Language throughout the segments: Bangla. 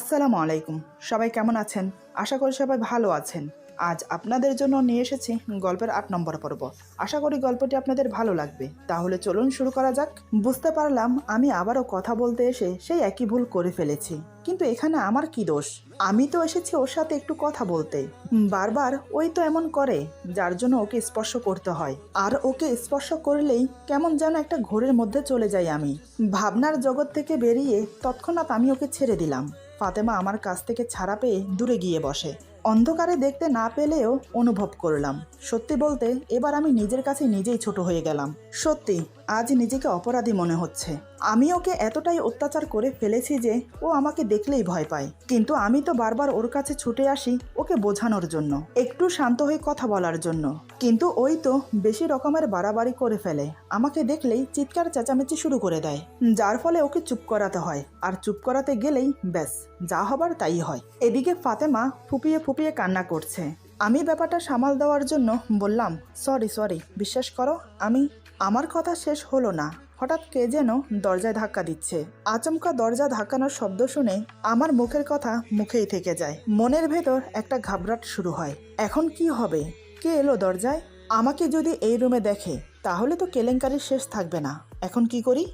আসসালামু আলাইকুম। সবাই কেমন আছেন? আশা করি সবাই ভালো আছেন। আজ আপনাদের জন্য নিয়ে এসেছি গল্পের ৮ নম্বর পর্ব। আশা করি গল্পটি আপনাদের ভালো লাগবে। তাহলে চলুন শুরু করা যাক। বুঝতে পারলাম আমি আবারও কথা বলতে এসে সেই একই ভুল করে ফেলেছি। কিন্তু এখানে আমার কি দোষ? আমি তো এসেছি ওর সাথে একটু কথা বলতে। বারবার ওই তো এমন করে, যার জন্য ওকে স্পর্শ করতে হয়। আর ওকে স্পর্শ করলেই কেমন যেন একটা ঘোরের মধ্যে চলে যাই আমি। ভাবনার জগৎ থেকে বেরিয়ে তৎক্ষণাৎ আমি ওকে ছেড়ে দিলাম। ফাতেমা আমার কাছ থেকে ছাড়া পেয়ে দূরে গিয়ে বসে। অন্ধকারে দেখতে না পেলেও অনুভব করলাম, সত্যি বলতে এবার আমি নিজের কাছে নিজেই ছোট হয়ে গেলাম। সত্যি আজ নিজেকে অপরাধী মনে হচ্ছে। আমি ওকে এতটাই অত্যাচার করে ফেলেছি যে ও আমাকে দেখলেই ভয় পায়। কিন্তু আমি তো বারবার ওর কাছে ছুটে আসি ওকে বোঝানোর জন্য, একটু শান্ত হয়ে কথা বলার জন্য। কিন্তু ওই তো বেশি রকমের বাড়াবাড়ি করে ফেলে। আমাকে দেখলেই চিৎকার চেঁচামেচি শুরু করে দেয়, যার ফলে ওকে চুপ করাতে হয়। আর চুপ করাতে গেলেই ব্যাস, যা হবার তাই হয়। এদিকে ফাতেমা ফুপিয়ে ফুপিয়ে কান্না করছে। আমি ব্যাপারটা সামাল দেওয়ার জন্য বললাম, সরি, বিশ্বাস করো আমার কথা শেষ হলো না। হঠাৎ কে যেন দরজায় ধাক্কা দিচ্ছে। আচমকা দরজা ধাক্কানোর শব্দ শুনে আমার মুখের কথা মুখেই থেকে যায়। মনের ভেতর একটা ঘাবড়াট শুরু হয়। এখন কি হবে? কে এলো দরজায়? আমাকে যদি এই রুমে দেখে তাহলে তো কেলেঙ্কারির শেষ থাকবে না। এখন কি করি?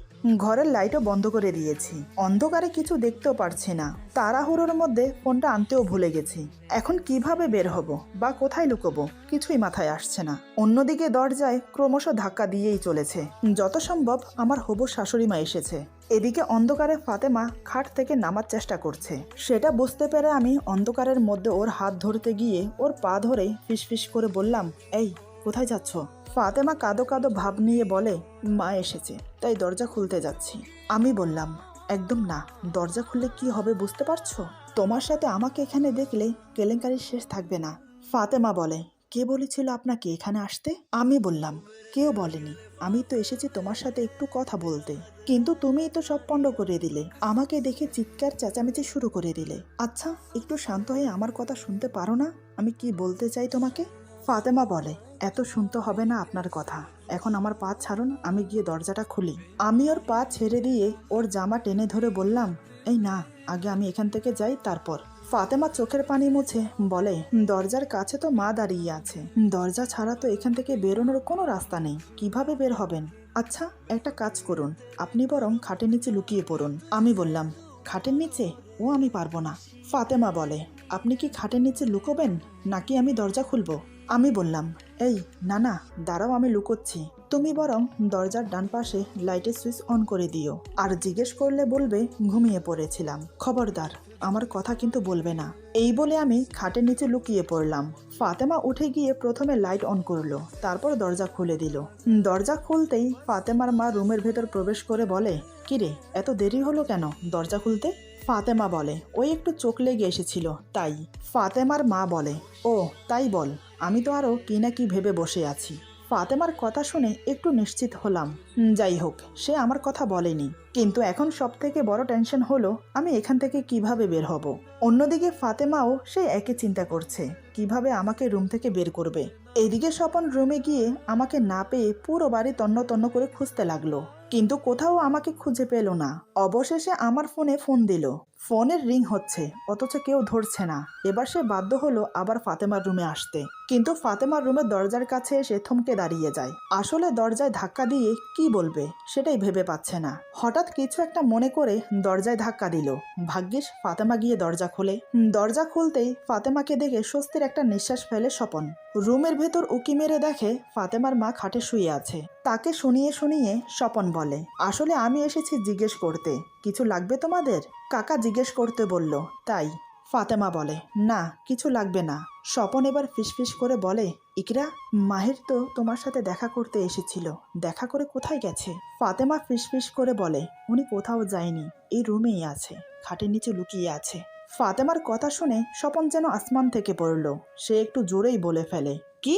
ঘরের লাইটও বন্ধ করে দিয়েছি। অন্ধকারে কিছু দেখতেও পারছি না। তাড়াহুড়োর মধ্যে ফোনটা আনতেও ভুলে গেছি। এখন কিভাবে বের হব বা কোথায় লুকোবো কিছুই মাথায় আসছে না। অন্যদিকে দরজায় ক্রমশ ধাক্কা দিয়েই চলেছে। যত সম্ভব আমার হবু শাশুড়ি মা এসেছে। এদিকে অন্ধকারে ফাতেমা খাট থেকে নামার চেষ্টা করছে। সেটা বুঝতে পেরে আমি অন্ধকারের মধ্যে ওর হাত ধরতে গিয়ে ওর পা ধরে ফিসফিস করে বললাম, এই কোথায় যাচ্ছ? ফাতেমা কাঁদো কাঁদো ভাব নিয়ে বলে, মা এসেছে তাই দরজা খুলতে যাচ্ছি। আমি বললাম, একদম না, দরজা খুললে কি হবে বুঝতে পারছো? তোমার সাথে আমাকে এখানে দেখলে কেলেঙ্কারির শেষ থাকবে না। ফাতেমা বলে, কে বলেছিল আপনাকে এখানে আসতে? আমি বললাম, কেউ বলেনি, আমি তো এসেছি তোমার সাথে একটু কথা বলতে। কিন্তু তুমিই তো সব পণ্ড করে দিলে। আমাকে দেখে চিৎকার চেঁচামেচি শুরু করে দিলে। আচ্ছা, একটু শান্ত হয়ে আমার কথা শুনতে পারো না আমি কি বলতে চাই তোমাকে? ফাতেমা বলে, এত শুনতে হবে না আপনার কথা। এখন আমার পা ছাড়ুন, আমি গিয়ে দরজাটা খুলি। আমি ওর পা ছেড়ে দিয়ে ওর জামা টেনে ধরে বললাম, এই না, আগে আমি এখান থেকে যাই তারপর। ফাতেমা চোখের পানি মুছে বলে, দরজার কাছে তো মা দাঁড়িয়ে আছে। দরজা ছাড়া তো এখান থেকে বেরোনোর কোনো রাস্তা নেই। কিভাবে বের হবেন? আচ্ছা, একটা কাজ করুন, আপনি বরং খাটের নিচে লুকিয়ে পড়ুন। আমি বললাম, খাটের নিচে? ও আমি পারবো না। ফাতেমা বলে, আপনি কি খাটের নিচে লুকোবেন নাকি আমি দরজা খুলবো? আমি বললাম, এই না, দাঁড়াও, আমি লুকোচ্ছি। তুমি বরং দরজার ডান পাশে লাইটের সুইচ অন করে দিও। আর জিজ্ঞেস করলে বলবে ঘুমিয়ে পড়েছিলাম। খবরদার, আমার কথা কিন্তু বলবে না। এই বলে আমি খাটের নিচে লুকিয়ে পড়লাম। ফাতেমা উঠে গিয়ে প্রথমে লাইট অন করলো, তারপর দরজা খুলে দিল। দরজা খুলতেই ফাতেমার মা রুমের ভেতর প্রবেশ করে বলে, কিরে, এত দেরি হলো কেন দরজা খুলতে? ফাতেমা বলে, ওই একটু চোখ লেগে এসেছিল তাই। ফাতেমার মা বলে, ও তাই বল, আমি তো আরও কি না কি ভেবে বসে আছি। ফাতেমার কথা শুনে একটু নিশ্চিত হলাম। যাই হোক, সে আমার কথা বলেনি। কিন্তু এখন সব থেকে বড় টেনশন হলো আমি এখান থেকে কিভাবে বের হব। অন্যদিকে ফাতেমাও সেই একই চিন্তা করছে, কিভাবে আমাকে রুম থেকে বের করবে। এদিকে স্বপন রুমে গিয়ে আমাকে না পেয়ে পুরো বাড়ি তন্ন তন্ন করে খুঁজতে লাগলো, কিন্তু কোথাও আমাকে খুঁজে পেল না। অবশেষে আমার ফোনে ফোন দিল। ফোনের রিং হচ্ছে, অথচ কেউ ধরছে না। এবার সে বাধ্য হলো আবার ফাতেমার রুমে আসতে। কিন্তু ফাতেমার রুমের দরজার কাছে এসে থমকে দাঁড়িয়ে যায়। আসলে দরজায় ধাক্কা দিয়ে কি বলবে সেটাই ভেবে পাচ্ছে না। হঠাৎ কিছু একটা মনে করে দরজায় ধাক্কা দিল। ভাগ্যিস ফাতেমা গিয়ে দরজা খোলে। দরজা খুলতেই ফাতেমাকে দেখে স্বস্তির একটা নিঃশ্বাস ফেলে স্বপন। রুমের ভেতর উকি মেরে দেখে ফাতেমার মা খাটে শুয়ে আছে। তাকে শুনিয়ে শুনিয়ে স্বপন বলে, আসলে আমি এসেছি জিজ্ঞেস করতে, কিছু লাগবে তোমাদের? কাকা জিজ্ঞেস করতে বলল তাই। ফাতেমা বলে, না কিছু লাগবে না। স্বপন এবার ফিসফিস করে বলে, ইকরা, মাহির তো তোমার সাথে দেখা করতে এসেছিল, দেখা করে কোথায় গেছে? ফাতেমা ফিসফিস করে বলে, উনি কোথাও যায়নি, এই রুমেই আছে, খাটের নিচে লুকিয়ে আছে। ফাতেমার কথা শুনে স্বপন যেন আসমান থেকে পড়ল। সে একটু জোরেই বলে ফেলে, কি?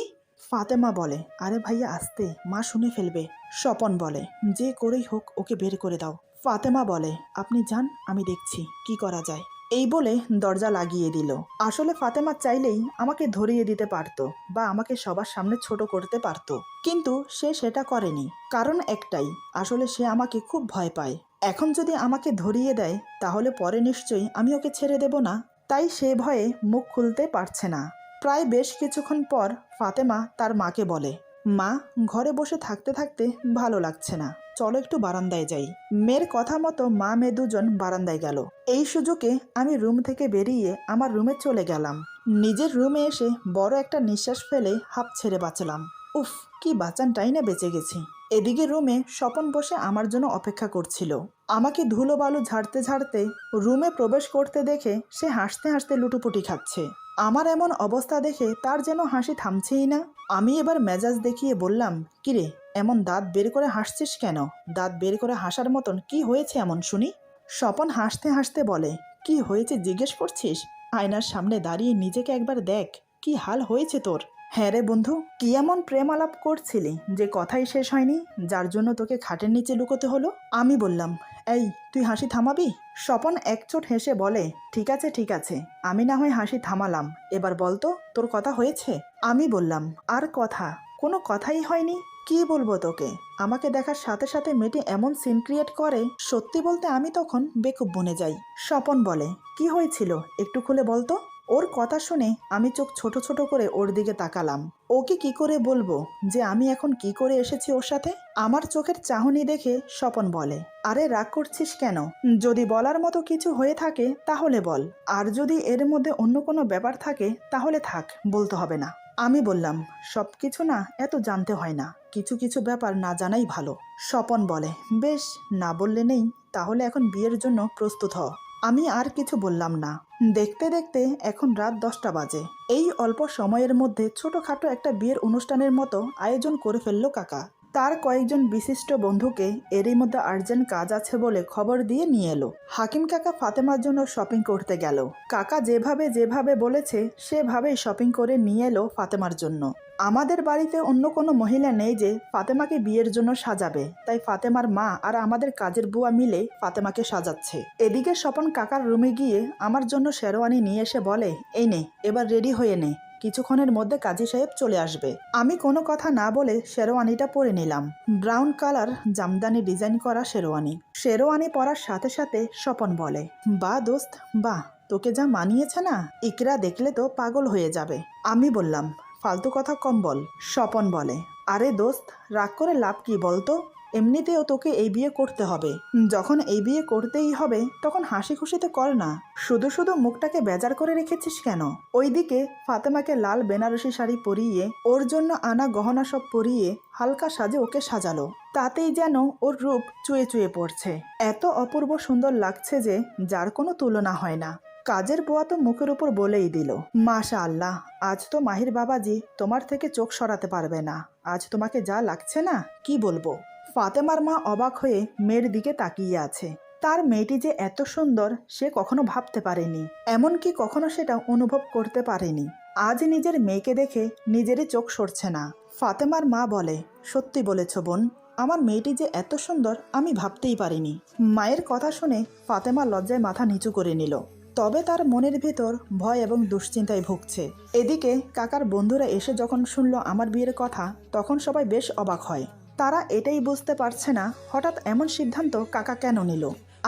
ফাতেমা বলে, আরে ভাইয়া আস্তে, মা শুনে ফেলবে। স্বপন বলে, যে করেই হোক ওকে বের করে দাও। ফাতেমা বলে, আপনি যান, আমি দেখছি কি করা যায়। এই বলে দরজা লাগিয়ে দিল। আসলে ফাতেমা চাইলেই আমাকে ধরিয়ে দিতে পারতো বা আমাকে সবার সামনে ছোট করতে পারতো, কিন্তু সে সেটা করেনি। কারণ একটাই, আসলে সে আমাকে খুব ভয় পায়। এখন যদি আমাকে ধরিয়ে দেয় তাহলে পরে নিশ্চয়ই আমি ওকে ছেড়ে দেব না। তাই সে ভয়ে মুখ খুলতে পারছে না। প্রায় বেশ কিছুক্ষণ পর ফাতেমা তার মাকে বলে, মা, ঘরে বসে থাকতে থাকতে ভালো লাগছে না, চলো একটু বারান্দায় যাই। মেয়ের কথা মতো মা মেয়ে দুজন বারান্দায় গেল। এই সুযোগে আমি রুম থেকে বেরিয়ে আমার রুমে চলে গেলাম। নিজের রুমে এসে বড় একটা নিঃশ্বাস ফেলে হাঁপ ছেড়ে বাঁচলাম। উফ, কি বাঁচানটাই না বেঁচে গেছি। এদিকে রুমে স্বপন বসে আমার জন্য অপেক্ষা করছিল। আমাকে ধুলো বালু ঝাড়তে ঝাড়তে রুমে প্রবেশ করতে দেখে সে হাসতে হাসতে লুটোপুটি খাচ্ছে। আমার এমন অবস্থা দেখে তার যেন হাসি থামছেই না। আমি এবার মেজাজ দেখিয়ে বললাম, কিরে, এমন দাঁত বের করে হাসছিস কেন? দাঁত বের করে হাসার মতন কি হয়েছে এমন শুনি? স্বপন হাসতে হাসতে বলে, কি হয়েছে জিজ্ঞেস করছিস? আয়নার সামনে দাঁড়িয়ে নিজেকে একবার দেখ, কি হাল হয়েছে তোর। হ্যাঁ রে বন্ধু, কি এমন প্রেম আলাপ করছিলি যে কথাই শেষ হয়নি, যার জন্য তোকে খাটের নিচে লুকোতে হলো? আমি বললাম, এই তুই হাসি থামাবি? স্বপন একচোট হেসে বলে, ঠিক আছে ঠিক আছে, আমি না হয় হাসি থামালাম, এবার বলতো তোর কথা হয়েছে? আমি বললাম, আর কথা? কোনো কথাই হয়নি। কি বলবো তোকে? আমাকে দেখার সাথে সাথে মেয়েটি এমন সিন ক্রিয়েট করে, সত্যি বলতে আমি তখন বেকুব বনে যাই। স্বপন বলে, কি হয়েছিল একটু খুলে বলতো। ওর কথা শুনে আমি চোখ ছোট ছোট করে ওর দিকে তাকালাম। ওকে কি করে বলবো যে আমি এখন কি করে এসেছি ওর সাথে? আমার চোখের চাহনি দেখে স্বপন বলে, আরে রাগ করছিস কেন? যদি বলার মতো কিছু হয়ে থাকে তাহলে বল, আর যদি এর মধ্যে অন্য কোনো ব্যাপার থাকে তাহলে থাক, বলতে হবে না। আমি বললাম, সব কিছু না এত জানতে হয় না, কিছু কিছু ব্যাপার না জানাই ভালো। স্বপন বলে, বেশ, না বললে নেই, তাহলে এখন বিয়ের জন্য প্রস্তুত হ। আমি আর কিছু বললাম না। দেখতে দেখতে এখন রাত 10টা বাজে। এই অল্প সময়ের মধ্যে ছোটখাটো একটা বিয়ের অনুষ্ঠানের মতো আয়োজন করে ফেলল কাকা। তার কয়েকজন বিশিষ্ট বন্ধুকে এরই মধ্যে আর্জেন্ট কাজ আছে বলে খবর দিয়ে নিয়ে এলো। হাকিম কাকা ফাতেমার জন্য শপিং করতে গেল। কাকা যেভাবে যেভাবে বলেছে সেভাবেই শপিং করে নিয়ে এলো ফাতেমার জন্য। আমাদের বাড়িতে অন্য কোনো মহিলা নেই যে ফাতেমাকে বিয়ের জন্য সাজাবে, তাই ফাতেমার মা আর আমাদের কাজের বুয়া মিলে ফাতেমাকে সাজাচ্ছে। এদিকে স্বপন কাকার রুমে গিয়ে আমার জন্য শেরওয়ানি নিয়ে এসে বলে, এই নে, এবার রেডি হয়ে নে, কিছুক্ষণের মধ্যে কাজী সাহেব চলে আসবে। আমি কোনো কথা না বলে শেরওয়ানিটা পরে নিলাম। ব্রাউন কালার জামদানি ডিজাইন করা শেরওয়ানি। শেরওয়ানি পরার সাথে সাথে স্বপন বলে, বাহ দোস্ত বাহ, তোকে যা মানিয়েছে না, ইকরা দেখলে তো পাগল হয়ে যাবে। আমি বললাম, ফালতু কথা কম বল। স্বপন বলে, আরে দোস্ত, রাগ করে লাভ কি বলতো? এমনিতেও তোকে এই বিয়ে করতে হবে। যখন এই বিয়ে করতেই হবে তখন হাসি খুশিতে কর না, শুধু শুধু মুখটাকে বেজার করে রেখেছিস কেন? ওইদিকে ফাতেমাকে লাল বেনারসি শাড়ি পরিয়ে ওর জন্য আনা গহনা সব পরিয়ে হালকা সাজে ওকে সাজালো। তাতেই যেন ওর রূপ চুয়ে চুয়ে পড়ছে। এত অপূর্ব সুন্দর লাগছে যে যার কোনো তুলনা হয় না। কাজের বুয়া তো মুখের উপর বলেই দিল, মাশা আল্লাহ, আজ তো মাহির বাবাজি তোমার থেকে চোখ সরাতে পারবে না, আজ তোমাকে যা লাগছে না কি বলবো। ফাতেমার মা অবাক হয়ে মেয়ের দিকে তাকিয়ে আছে। তার মেয়েটি যে এত সুন্দর সে কখনো ভাবতে পারেনি, এমনকি কখনো সেটা অনুভব করতে পারেনি। আজ নিজের মেয়েকে দেখে নিজেরই চোখ সরছে না। ফাতেমার মা বলে, সত্যি বলেছ বোন, আমার মেয়েটি যে এত সুন্দর আমি ভাবতেই পারিনি। মায়ের কথা শুনে ফাতেমা লজ্জায় মাথা নিচু করে নিল। তবে তার মনের ভিতর ভয় এবং দুশ্চিন্তায় ভুগছে। এদিকে কাকার বন্ধুরা এসে যখন শুনল আমার বিয়ের কথা, তখন সবাই বেশ অবাক হয়। তারা এটাই বুঝতে পারছে না হঠাৎ এমন সিদ্ধান্ত কাকা কেন নিল,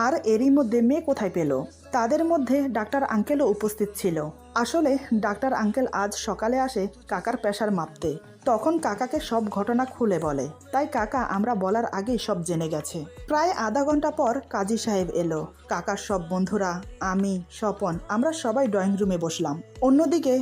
আর এরই মধ্যে মেয়ে কোথায় পেল। তাদের মধ্যে ডাক্তার আঙ্কেলও উপস্থিত ছিল। আসলে ডাক্তার আঙ্কেল আজ সকালে আসে কাকার প্রেসার মাপতে। তখন কাকাকে সব ঘটনা খুলে বলে, তাই কাকা আমরা বলার আগেই সব জেনে গেছে। প্রায় আধা ঘন্টা পর কাজী সাহেব এলো। কাকার সব বন্ধুরা, আমি, স্বপন, আমরা সবাই ড্রয়িং রুমে বসলাম। অন্যদিকে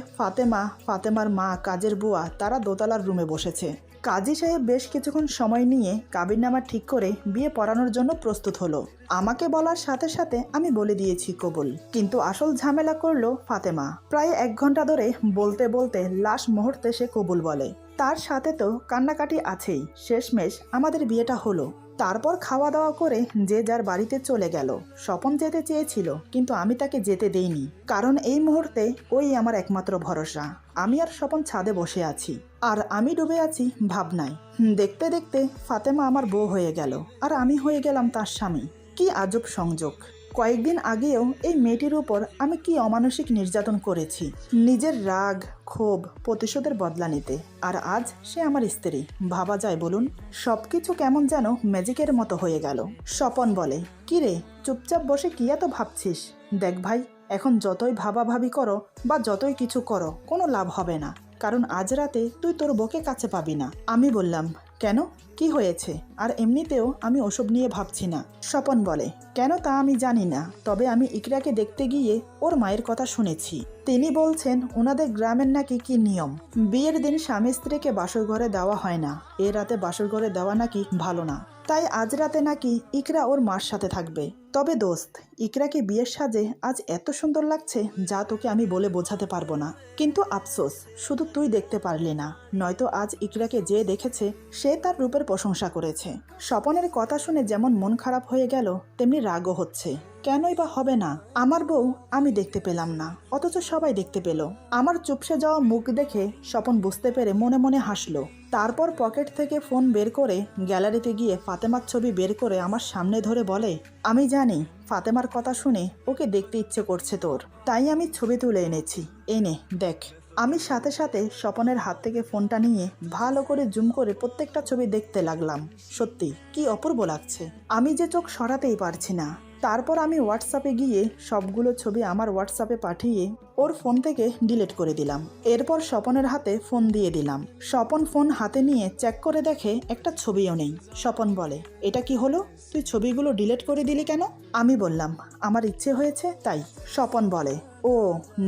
ফাতেমার মা, কাজের বুয়া তারা দোতলার রুমে বসেছে। কাজী সাহেব বেশ কিছুক্ষণ সময় নিয়ে কাবিননামা ঠিক করে বিয়ে পড়ানোর জন্য প্রস্তুত হলো। আমাকে বলার সাথে সাথে আমি বলে দিয়েছি কবুল, কিন্তু আসল ঝামেলা করলো ফাতেমা। প্রায় 1 ঘন্টা ধরে বলতে বলতে লাস্ট মুহূর্তে সে কবুল বলে। তার সাথে তো কান্নাকাটি আছেই। শেষমেশ আমাদের বিয়েটা হলো। তারপর খাওয়া দাওয়া করে যে যার বাড়িতে চলে গেল। স্বপন যেতে চেয়েছিল কিন্তু আমি তাকে যেতে দেইনি, কারণ এই মুহূর্তে ওই আমার একমাত্র ভরসা। আমি আর স্বপন ছাদে বসে আছি, আর আমি ডুবে আছি ভাবনায়। দেখতে দেখতে ফাতেমা আমার বউ হয়ে গেল, আর আমি হয়ে গেলাম তার স্বামী। কি আজব সংযোগ! কয়েকদিন আগেও এই মেয়েটির উপর আমি কি অমানসিক নির্যাতন করেছি নিজের রাগ ক্ষোভ প্রতিশোধের বদলা নিতে, আর আজ সে আমার স্ত্রী। ভাবা যায় বলুন? সবকিছু কেমন যেন ম্যাজিকের মতো হয়ে গেল। স্বপন বলে, কি রে, চুপচাপ বসে কি এত ভাবছিস? দেখ ভাই, এখন যতই ভাবাভাবি করো বা যতই কিছু করো কোনো লাভ হবে না, কারণ আজ রাতে তুই তোর বউকে কাছে পাবি না। আমি বললাম, কেন, কি হয়েছে? আর এমনিতেও আমি ওসব নিয়ে ভাবছি না। স্বপন বলে, কেন তা আমি জানি না, তবে আমি ইকরাকে দেখতে গিয়ে ওর মায়ের কথা শুনেছি। তিনি বলছেন ওনাদের গ্রামের নাকি কি নিয়ম, বিয়ের দিন স্বামী স্ত্রীকে বাসর ঘরে দেওয়া হয় না, এ রাতে বাসর ঘরে দেওয়া নাকি ভালো না। তাই আজ রাতে নাকি ইকরা ওর মার সাথে থাকবে। তবে দোস্ত, ইকরাকে বিয়ের সাজে আজ এত সুন্দর লাগছে যা তোকে আমি বলে বোঝাতে পারবো না। কিন্তু আফসোস, শুধু তুই দেখতে পারলি না, নয়তো আজ ইকরাকে যে দেখেছে সে তার রূপের প্রশংসা করেছে। স্বপনের কথা শুনে যেমন মন খারাপ হয়ে গেল তেমনি রাগও হচ্ছে। কেনই বা হবে না? আমার বউ আমি দেখতে পেলাম না, অথচ সবাই দেখতে পেল। আমার চুপসে যাওয়া মুখ দেখে স্বপন বুঝতে পেরে মনে মনে হাসলো। তারপর পকেট থেকে ফোন বের করে গ্যালারিতে গিয়ে ফাতেমার ছবি বের করে আমার সামনে ধরে বলে, আমি জানি ফাতেমার কথা শুনে ওকে দেখতে ইচ্ছে করছে তোর, তাই আমি ছবি তুলে এনেছি, এই নে দেখ। আমি সাথে সাথে স্বপনের হাত থেকে ফোনটা নিয়ে ভালো করে জুম করে প্রত্যেকটা ছবি দেখতে লাগলাম। সত্যি কি অপূর্ব লাগছে, আমি যে চোখ সরাতেই পারছি না। তারপর আমি হোয়াটসঅ্যাপে গিয়ে সবগুলো ছবি আমার হোয়াটসঅ্যাপে পাঠিয়ে ওর ফোন থেকে ডিলিট করে দিলাম। এরপর স্বপনের হাতে ফোন দিয়ে দিলাম। স্বপন ফোন হাতে নিয়ে চেক করে দেখে একটা ছবিও নেই। স্বপন বলে, এটা কি হলো, তুই ছবিগুলো ডিলিট করে দিলি কেন? আমি বললাম, আমার ইচ্ছে হয়েছে তাই। স্বপন বলে, ও,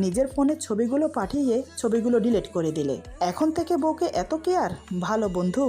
নিজের ফোনে ছবিগুলো পাঠিয়ে ছবিগুলো ডিলিট করে দিলে, এখন থেকে বউকে এত কেয়ার? ভালো বন্ধু,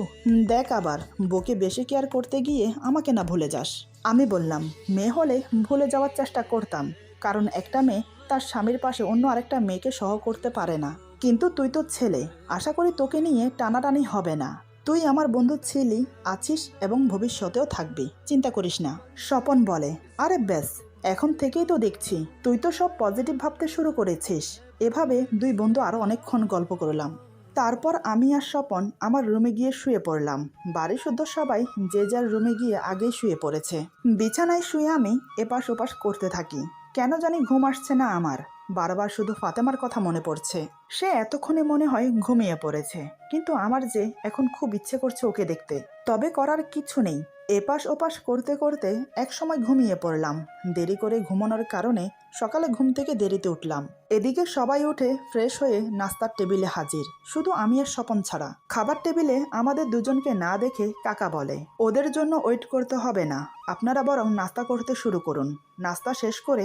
দেখ আবার বউকে বেশি কেয়ার করতে গিয়ে আমাকে না ভুলে যাস। আমি বললাম, মেয়ে হলে ভুলে যাওয়ার চেষ্টা করতাম, কারণ একটা মেয়ে তার স্বামীর পাশে অন্য আরেকটা মেয়েকে সহ করতে পারে না, কিন্তু তুই তো ছেলে, আশা করি তোকে নিয়ে টানাটানি হবে না। তুই আমার বন্ধু ছিলি, আছিস এবং ভবিষ্যতেও থাকবি, চিন্তা করিস না। স্বপন বলে, আরে ব্যাস, এখন থেকেই তো দেখছি তুই তো সব পজিটিভ ভাবতে শুরু করেছিস। এভাবে দুই বন্ধু আরো অনেকক্ষণ গল্প করলাম। তারপর আমি আর স্বপন আমার রুমে গিয়ে শুয়ে পড়লাম। বাড়ি শুদ্ধ সবাই যে যার রুমে গিয়ে আগেই শুয়ে পড়েছে। বিছানায় শুয়ে আমি এপাশ ওপাশ করতে থাকি। কেন জানি ঘুম আসছে না আমার, বারবার শুধু ফাতেমার কথা মনে পড়ছে। সে এতক্ষণে মনে হয় ঘুমিয়ে পড়েছে, কিন্তু আমার যে এখন খুব ইচ্ছে করছে ওকে দেখতে। তবে করার কিছু নেই, এপাশ ওপাশ করতে করতে একসময় ঘুমিয়ে পড়লাম। দেরি করে ঘুমানোর কারণে সকালে ঘুম থেকে দেরিতে উঠলাম। এদিকে সবাই উঠে ফ্রেশ হয়ে নাস্তার টেবিলে হাজির, শুধু আমি আর স্বপন ছাড়া। খাবার টেবিলে আমাদের দুজনকে না দেখে কাকা বলে, ওদের জন্য ওয়েট করতে হবে না, আপনারা বরং নাস্তা করতে শুরু করুন। নাস্তা শেষ করে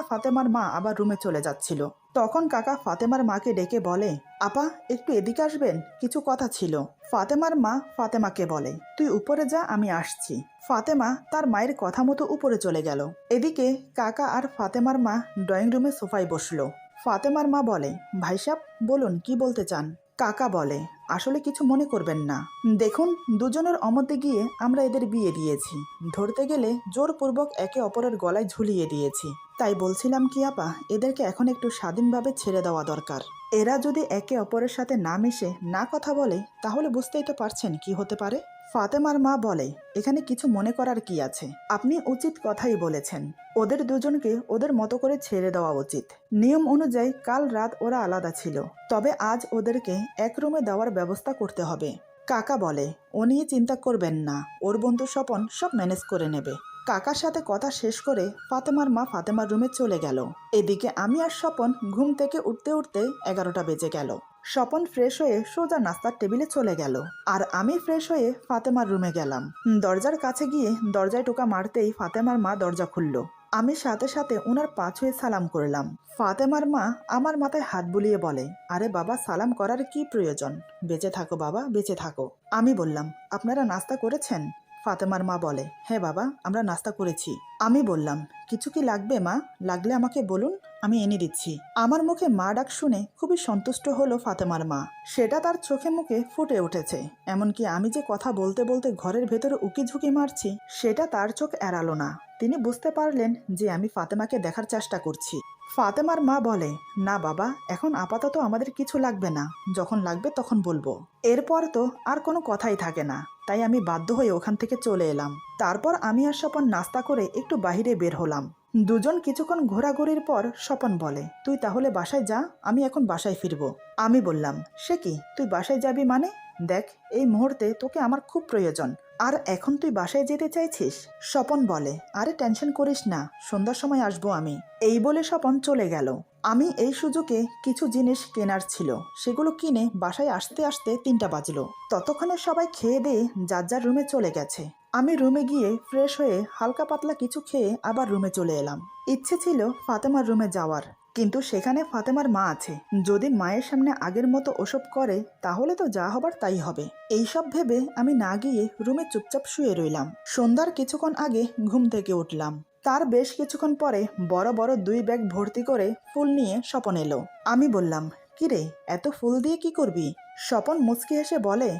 ফাতেমার মা আবার রুমে চলে যাচ্ছিল। তখন কাকা ফাতেমার মাকে ডেকে বলে, আপা একটু এদিকে আসবেন, কিছু কথা ছিল। ফাতেমার মা ফাতেমাকে বলে, তুই উপরে যা, আমি আসছি। ফাতেমা তার মায়ের কথা মতো উপরে চলে গেল। এদিকে কাকা আর ফাতেমার মা ড্রয়িং রুমে সোফায় বসলো। ফাতেমার মা বলে, ভাইসাব বলুন কি বলতে চান? কাকা বলে, আসলে কিছু মনে করবেন না, দেখুন দুজনের অমতে গিয়ে আমরা এদের বিয়ে দিয়েছি, ধরতে গেলে জোরপূর্বক একে অপরের গলায় ঝুলিয়ে দিয়েছি। তাই বলছিলাম কি আপা, এদেরকে এখন একটু স্বাধীনভাবে ছেড়ে দেওয়া দরকার। এরা যদি একে অপরের সাথে না মিশে না কথা বলে তাহলে বুঝতেই তো পারছেন কি হতে পারে। ফাতেমার মা বলে, এখানে কিছু মনে করার কি আছে, আপনি উচিত কথাই বলেছেন, ওদের দুজনকে ওদের মতো করে ছেড়ে দেওয়া উচিত। নিয়ম অনুযায়ী কাল রাত ওরা আলাদা ছিল, তবে আজ ওদেরকে এক রুমে দেওয়ার ব্যবস্থা করতে হবে। কাকা বলে, ও নিয়ে চিন্তা করবেন না, ওর বন্ধু স্বপন সব ম্যানেজ করে নেবে। কাকার সাথে কথা শেষ করে ফাতেমার মা ফাতেমার রুমে চলে গেল। এদিকে আমি আর স্বপন ঘুম থেকে উঠতে উঠতে 11টা বেজে গেল। স্বপন ফ্রেশ হয়ে সোজা নাস্তার টেবিলে চলে গেল, আর আমি ফ্রেশ হয়ে ফাতেমার রুমে গেলাম। দরজার কাছে গিয়ে দরজায় টোকা মারতেই ফাতেমার মা দরজা খুলল। আমি সাথে সাথে ওনার পা ছুঁয়ে সালাম করলাম। ফাতেমার মা আমার মাথায় হাত বুলিয়ে বলে, আরে বাবা, সালাম করার কি প্রয়োজন, বেঁচে থাকো বাবা, বেঁচে থাকো। আমি বললাম, আপনারা নাস্তা করেছেন? ফাতেমার মা বলে, হ্যাঁ বাবা, আমরা নাস্তা করেছি। আমি বললাম, কিছু কি লাগবে মা? লাগলে আমাকে বলুন, আমি এনে দিচ্ছি। আমার মুখে মা ডাক শুনে খুবই সন্তুষ্ট হলো ফাতেমার মা, সেটা তার চোখে মুখে ফুটে উঠেছে। এমনকি আমি যে কথা বলতে বলতে ঘরের ভেতরে উকি ঝুঁকি মারছি সেটা তার চোখ এড়ালো না। তিনি বুঝতে পারলেন যে আমি ফাতেমাকে দেখার চেষ্টা করছি। ফাতেমার মা বলে, না বাবা, এখন আপাতত আমাদের কিছু লাগবে না, যখন লাগবে তখন বলবো। এরপর তো আর কোনো কথাই থাকে না, তাই আমি বাধ্য হয়ে ওখান থেকে চলে এলাম। তারপর আমি আর স্বপন নাস্তা করে একটু বাইরে বের হলাম। দুজন কিছুক্ষণ ঘোরাঘুরির পর স্বপন বলে, তুই তাহলে বাসায় যা, আমি এখন বাসায় ফিরবো। আমি বললাম, সে কি, তুই বাসায় যাবি মানে? দেখ, এই মুহূর্তে তোকে আমার খুব প্রয়োজন, আর এখন তুই বাসায় যেতে চাইছিস? স্বপন বলে, আরে টেনশন করিস না, সন্ধ্যার সময় আসবো আমি। এই বলে স্বপন চলে গেল। আমি এই সুযোগে কিছু জিনিস কেনার ছিল, সেগুলো কিনে বাসায় আসতে আসতে 3টা বাজলো। ততক্ষণে সবাই খেয়ে দিয়ে যার যার রুমে চলে গেছে। আমি রুমে গিয়ে ফ্রেশ হয়ে হালকা পাতলা কিছু খেয়ে আবার রুমে চলে এলাম। ইচ্ছে ছিল ফাতেমার রুমে যাওয়ার, কিন্তু সেখানে ফাতেমার মা আছে। যদি মায়ের সামনে আগের মতো ওসব করে তাহলে তো যা হবার তাই হবে। এইসব ভেবে আমি না গিয়ে রুমে চুপচাপ শুয়ে রইলাম। সন্ধ্যার কিছুক্ষণ আগে ঘুম থেকে উঠলাম। তার বেশ কিছুক্ষণ পরে বড় বড় 2 ব্যাগ ভর্তি করে ফুল নিয়ে স্বপন এলো। আমি বললাম, কিরে, এত ফুল দিয়ে কি করবি? স্বপন মুচকি হেসে বলে,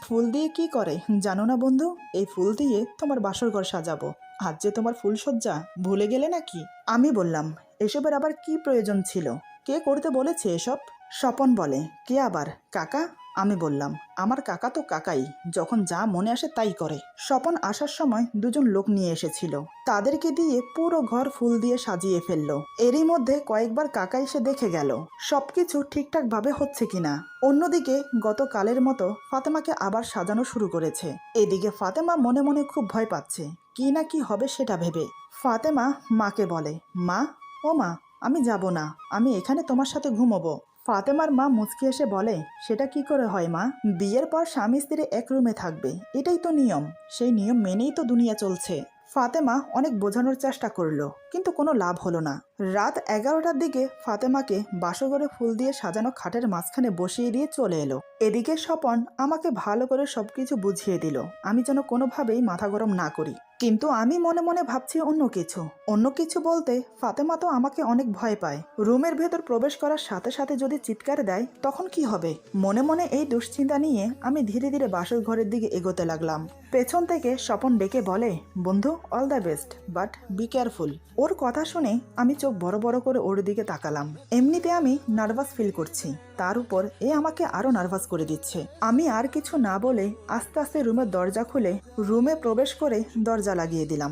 ফুল দিয়ে কি করে জানো না বন্ধু, এই ফুল দিয়ে তোমার বাসর ঘর সাজাবো। আজ যে তোমার ফুলসজ্জা, ভুলে গেলে নাকি? আমি বললাম, এসবের আবার কি প্রয়োজন ছিল? কে করতে বলেছে এসব? স্বপন বলে, কে আবার, কাকা? আমি বললাম, আমার কাকা তো কাকাই, যখন যা মনে আসে তাই করে। স্বপন আসার সময় 2জন লোক নিয়ে এসেছিল, তাদেরকে দিয়ে পুরো ঘর ফুল দিয়ে সাজিয়ে ফেললো। এরই মধ্যে কয়েকবার কাকা এসে দেখে গেল সবকিছু ঠিকঠাক ভাবে হচ্ছে কিনা। অন্যদিকে গতকালের মতো ফাতেমাকে আবার সাজানো শুরু করেছে। এদিকে ফাতেমা মনে মনে খুব ভয় পাচ্ছে, কি না কি হবে সেটা ভেবে। ফাতেমা মাকে বলে, মা, ও মা, আমি যাব না, আমি এখানে তোমার সাথে ঘুমোবো। ফাতেমার মা মুচকি এসে বলে, সেটা কি করে হয় মা? বিয়ের পর স্বামী স্ত্রী এক রুমে থাকবে, এটাই তো নিয়ম, সেই নিয়ম মেনেই তো দুনিয়া চলছে। ফাতেমা অনেক বোঝানোর চেষ্টা করলো, কিন্তু কোনো লাভ হলো না। রাত 11টার দিকে ফাতেমাকে বাসঘরে ফুল দিয়ে সাজানো খাটের মাঝখানে বসিয়ে দিয়ে চলে এলো। এদিকে স্বপন আমাকে ভালো করে সবকিছু বুঝিয়ে দিল, আমি যেন কোনোভাবেই মাথা গরম না করি। কিন্তু আমি মনে মনে ভাবছি অন্য কিছু বলতে ফাতেমা তো আমাকে অনেক ভয় পায়। রুমের ভেতর প্রবেশ করার সাথে সাথে যদি চিৎকার দেয় তখন কি হবে? মনে মনে এই দুশ্চিন্তা নিয়ে আমি ধীরে ধীরে বাসর ঘরের দিকে এগোতে লাগলাম। পেছন থেকে স্বপন ডেকে বলে, বন্ধু, all the best, but be careful. ওর কথা শুনে আমি চোখ বড় বড় করে ওর দিকে তাকালাম। এমনিতে আমি নার্ভাস ফিল করছি, তার উপর এ আমাকে আরো নার্ভাস করে দিচ্ছে। আমি আর কিছু না বলে আস্তে আস্তে রুমের দরজা খুলে রুমে প্রবেশ করে দরজা লাগিয়ে দিলাম।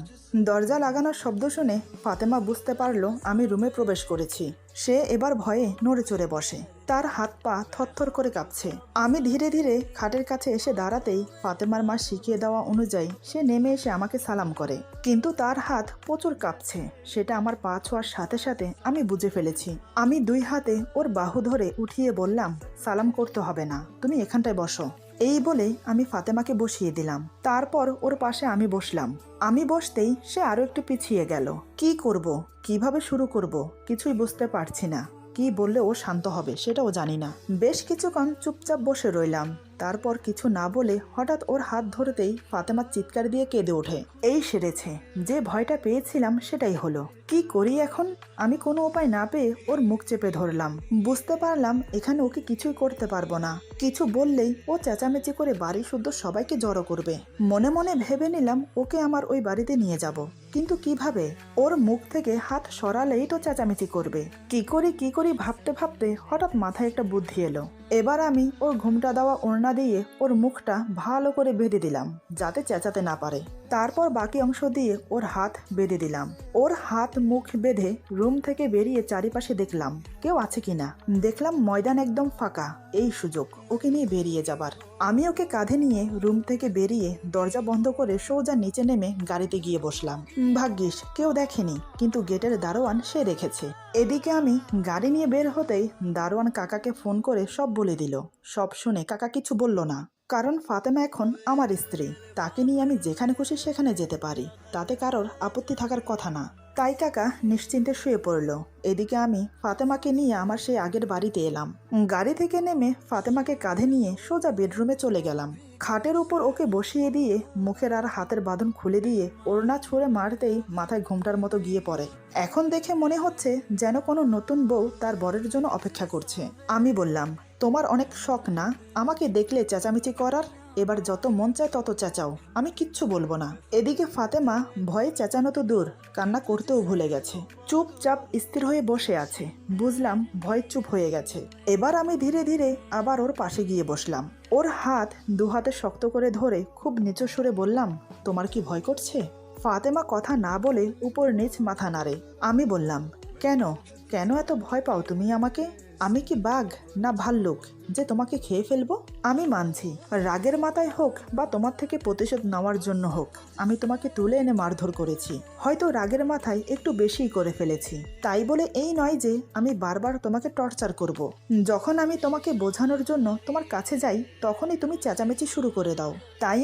দরজা লাগানোর শব্দ শুনে ফাতেমা বুঝতে পারলো আমি রুমে প্রবেশ করেছি। সে এবার ভয়ে নড়ে চড়ে বসে, তার হাত পা থরথর করে কাঁপছে। আমি ধীরে ধীরে খাটের কাছে এসে দাঁড়াতেই ফাতেমার মা শিখিয়ে দেওয়া অনুযায়ী সে নেমে এসে আমাকে সালাম করে, কিন্তু তার হাত প্রচুর কাঁপছে। সেটা আমার পা ছোঁয়ার সাথে সাথে আমি বুঝে ফেলেছি। আমি 2 হাতে ওর বাহু ধরে উঠিয়ে বললাম, সালাম করতে হবে না, তুমি এখানটায় বসো। এই বলে আমি ফাতেমাকে বসিয়ে দিলাম। তারপর ওর পাশে আমি বসলাম। আমি বসতেই সে আরো একটু পিছিয়ে গেল। কি করব, কিভাবে শুরু করব কিছুই বুঝতে পারছি না। কি বললে ও শান্ত হবে সেটাও জানি না। বেশ কিছুক্ষণ চুপচাপ বসে রইলাম। তারপর কিছু না বলে হঠাৎ ওর হাত ধরতেই ফাতেমা চিৎকার দিয়ে কেঁদে ওঠে। এই সেরেছে, যে ভয়টা পেয়েছিলাম সেটাই হলো। কি করি এখন? আমি কোনো উপায় না পেয়ে ওর মুখ চেপে ধরলাম। বুঝতে পারলাম এখানে ওকে কিছুই করতে পারবো না। কিছু বললেই ও চেঁচামেচি করে বাড়ি শুদ্ধ সবাইকে জড়ো করবে। মনে মনে ভেবে নিলাম ওকে আমার ওই বাড়িতে নিয়ে যাব, কিন্তু কিভাবে? ওর মুখ থেকে হাত সরালেই তো চেঁচামেচি করবে। কি করি ভাবতে ভাবতে হঠাৎ মাথায় একটা বুদ্ধি এলো। এবার আমি ওর ঘুমটা দেওয়া ওড়না দিয়ে ওর মুখটা ভালো করে বেঁধে দিলাম, যাতে চেঁচাতে না পারে। তারপর বাকি অংশ দিয়ে ওর হাত বেঁধে দিলাম। ওর হাত মুখ বেঁধে রুম থেকে বেরিয়ে চারিপাশে দেখলাম কেউ আছে কিনা। দেখলাম ময়দান একদম ফাঁকা। এই সুযোগ ওকে নিয়ে বেরিয়ে যাবার। আমি ওকে কাঁধে নিয়ে রুম থেকে বেরিয়ে দরজা বন্ধ করে সোজা নিচে নেমে গাড়িতে গিয়ে বসলাম। ভাগ্যিস কেউ দেখেনি, কিন্তু গেটের দারোয়ান সে দেখেছে। এদিকে আমি গাড়ি নিয়ে বের হতেই দারোয়ান কাকাকে ফোন করে সব বলে দিল। সব শুনে কাকা কিছু বলল না, কারণ ফাতেমা এখন আমার স্ত্রী। তাকে নিয়ে আমি যেখানে খুশি সেখানে যেতে পারি, তাতে কারোর আপত্তি থাকার কথা না। তাই কাকা নিশ্চিন্তে শুয়ে পড়ল। এদিকে আমি ফাতেমাকে নিয়ে আমার সেই আগের বাড়িতে এলাম। গাড়ি থেকে নেমে ফাতেমাকে কাঁধে নিয়ে সোজা বেডরুমে চলে গেলাম। খাটের উপর ওকে বসিয়ে দিয়ে মুখের আর হাতের বাঁধন খুলে দিয়ে ওড়না ছুঁড়ে মারতেই মাথায় ঘুমটার মতো গিয়ে পড়ে। এখন দেখে মনে হচ্ছে যেন কোনো নতুন বউ তার বরের জন্য অপেক্ষা করছে। আমি বললাম, তোমার অনেক শখ না আমাকে দেখলে চেঁচামেচি করার? এবার যত মন চায় তত চেঁচাও, আমি কিচ্ছু বলবো না। এদিকে ফাতেমা ভয়ে চেঁচানো তো দূর, কান্না করতেও ভুলে গেছে। চুপচাপ স্থির হয়ে বসে আছে। বুঝলাম ভয় চুপ হয়ে গেছে। এবার আমি ধীরে ধীরে আবার ওর পাশে গিয়ে বসলাম। ওর হাত 2 হাতে শক্ত করে ধরে খুব নিচু সুরে বললাম, তোমার কি ভয় করছে? ফাতেমা কথা না বলে উপর নিচ মাথা নাড়ে। আমি বললাম, কেন কেন এত ভয় পাও তুমি আমাকে? আমি কি বাঘ না ভাল্লুক যে তোমাকে খেয়ে ফেলবো? আমি মানছি, রাগের মাথায় হোক বা তোমার থেকে প্রতিশোধ নেওয়ার জন্য হোক, আমি তোমাকে তুলে এনে মারধর করেছি। হয়তো রাগের মাথায় একটু বেশিই করে ফেলেছি। তাই বলে এই নয় যে আমি বারবার তোমাকে টর্চার করব। যখন আমি তোমাকে বোঝানোর জন্য তোমার কাছে যাই তখনই তুমি চেঁচামেচি শুরু করে দাও। তাই